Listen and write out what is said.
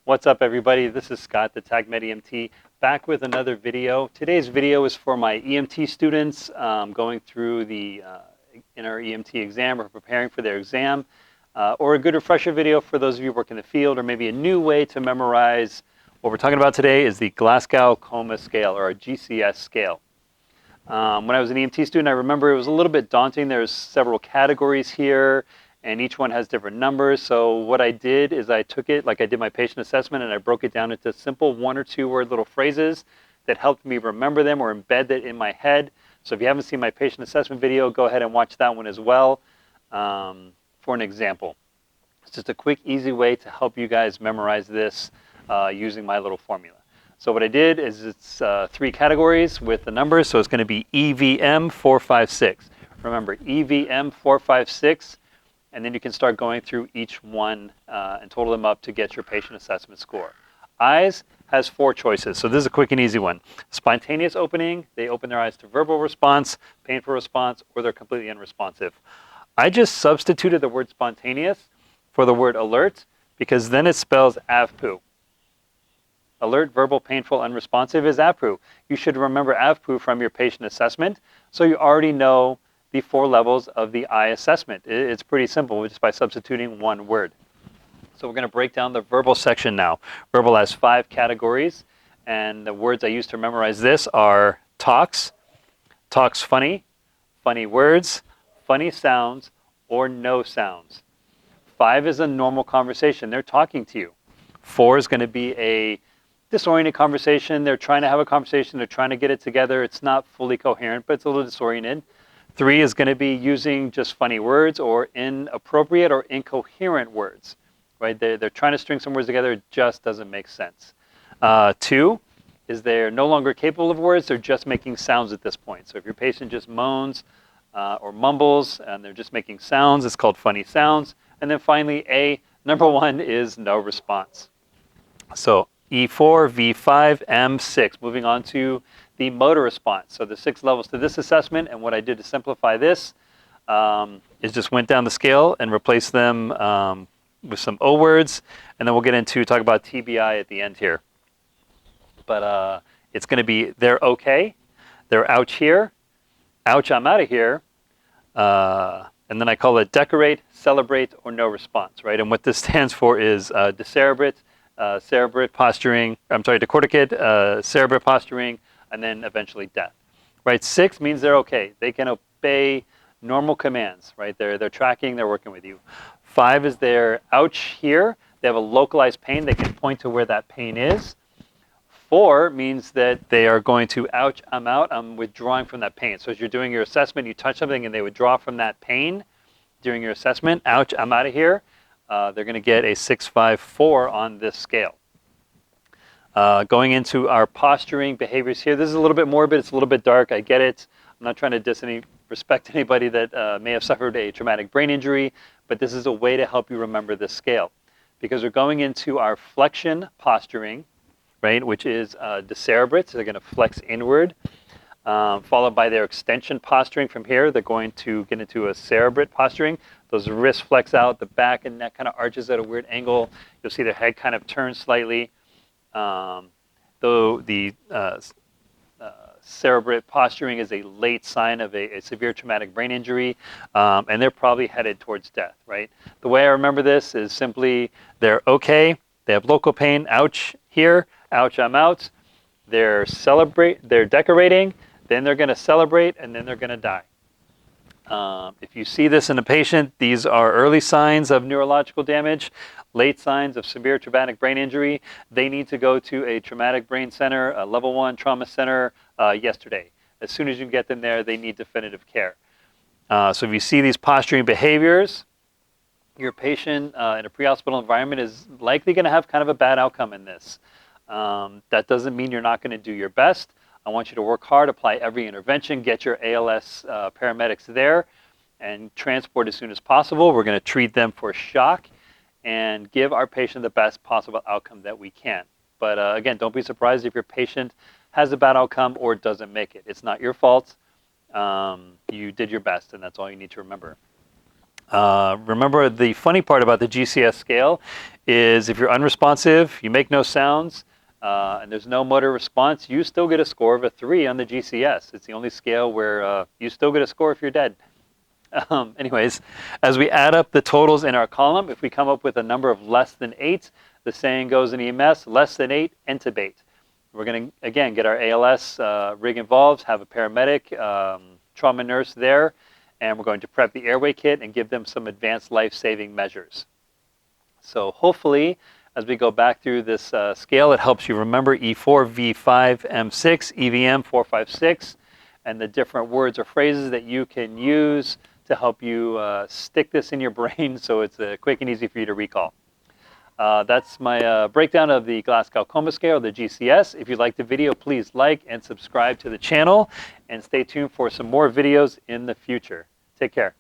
What's up, everybody? This is Scott, the TagMed EMT, back with another video. Today's video is for my EMT students going through the NREMT exam or preparing for their exam, or a good refresher video for those of you working in the field, or maybe a new way to memorize. What we're talking about today is the Glasgow Coma Scale, or a GCS scale. When I was an EMT student, I remember it was a little bit daunting. There's several categories here, and each one has different numbers. So what I did is I took it like I did my patient assessment, and I broke it down into simple 1 or 2 word little phrases that helped me remember them or embed it in my head. So if you haven't seen my patient assessment video, go ahead and watch that one as well for an example. It's just a quick, easy way to help you guys memorize this using my little formula. So what I did is it's 3 categories with the numbers. So it's going to be EVM 456. Remember, EVM 456. And then you can start going through each one and total them up to get your patient assessment score. Eyes has 4 choices, so this is a quick and easy one. Spontaneous opening, they open their eyes to verbal response, painful response, or they're completely unresponsive. I just substituted the word spontaneous for the word alert because then it spells AVPU. Alert, verbal, painful, unresponsive is AVPU. You should remember AVPU from your patient assessment, so you already know the 4 levels of the eye assessment. It's pretty simple just by substituting 1 word. So we're going to break down the verbal section now. Verbal has 5 categories, and the words I use to memorize this are talks, talks funny, funny words, funny sounds, or no sounds. 5 is a normal conversation. They're talking to you. 4 is going to be a disoriented conversation. They're trying to have a conversation. They're trying to get it together. It's not fully coherent, but it's a little disoriented. 3 is going to be using just funny words or inappropriate or incoherent words, right? They're trying to string some words together. It just doesn't make sense. 2 is they're no longer capable of words. They're just making sounds at this point. So if your patient just moans or mumbles and they're just making sounds, it's called funny sounds. And then finally, number 1 is no response. So E4, V5, M6. Moving on to the motor response. So the 6 levels to this assessment, and what I did to simplify this is just went down the scale and replaced them with some O words, and then we'll get into talk about TBI at the end here. But it's going to be they're okay, they're ouch here, ouch I'm out of here, and then I call it decorate, celebrate, or no response, right? And what this stands for is decerebrate, cerebrate posturing, decorticate, cerebrate posturing, and then eventually death, right? 6 means they're okay. They can obey normal commands, right? They're tracking, they're working with you. 5 is they're ouch here. They have a localized pain. They can point to where that pain is. 4 means that they are going to ouch, I'm out, I'm withdrawing from that pain. So as you're doing your assessment, you touch something and they withdraw from that pain during your assessment. Ouch, I'm out of here. They're going to get a 654 on this scale. Going into our posturing behaviors here, this is a little bit morbid, it's a little bit dark, I get it. I'm not trying to disrespect anybody that may have suffered a traumatic brain injury, but this is a way to help you remember this scale. Because we're going into our flexion posturing, right, which is decerebrate, so they're going to flex inward, followed by their extension posturing from here. They're going to get into a cerebrate posturing. Those wrists flex out, the back and neck kind of arches at a weird angle. You'll see their head kind of turn slightly. Though the cerebrate posturing is a late sign of a severe traumatic brain injury, and they're probably headed towards death, right? The way I remember this is simply they're okay, they have local pain, ouch here, ouch I'm out, they're decorating, then they're going to celebrate, and then they're going to die. If you see this in a patient, these are early signs of neurological damage, late signs of severe traumatic brain injury. They need to go to a traumatic brain center, a level 1 trauma center yesterday. As soon as you get them there, they need definitive care. So if you see these posturing behaviors, your patient in a pre-hospital environment is likely going to have kind of a bad outcome in this. That doesn't mean you're not going to do your best. I want you to work hard, apply every intervention, get your ALS paramedics there, and transport as soon as possible. We're going to treat them for shock and give our patient the best possible outcome that we can. But again, don't be surprised if your patient has a bad outcome or doesn't make it. It's not your fault. You did your best, and that's all you need to remember. Remember, the funny part about the GCS scale is if you're unresponsive, you make no sounds, and there's no motor response, you still get a score of a 3 on the GCS. It's the only scale where you still get a score if you're dead. Anyways, as we add up the totals in our column, if we come up with a number of less than 8, the saying goes in EMS, less than 8, intubate. We're going to, again, get our ALS rig involved, have a paramedic, trauma nurse there, and we're going to prep the airway kit and give them some advanced life-saving measures. So hopefully, as we go back through this scale, it helps you remember E4, V5, M6, EVM 456, and the different words or phrases that you can use to help you stick this in your brain so it's quick and easy for you to recall. That's my breakdown of the Glasgow Coma Scale, the GCS. If you liked the video, please like and subscribe to the channel, and stay tuned for some more videos in the future. Take care.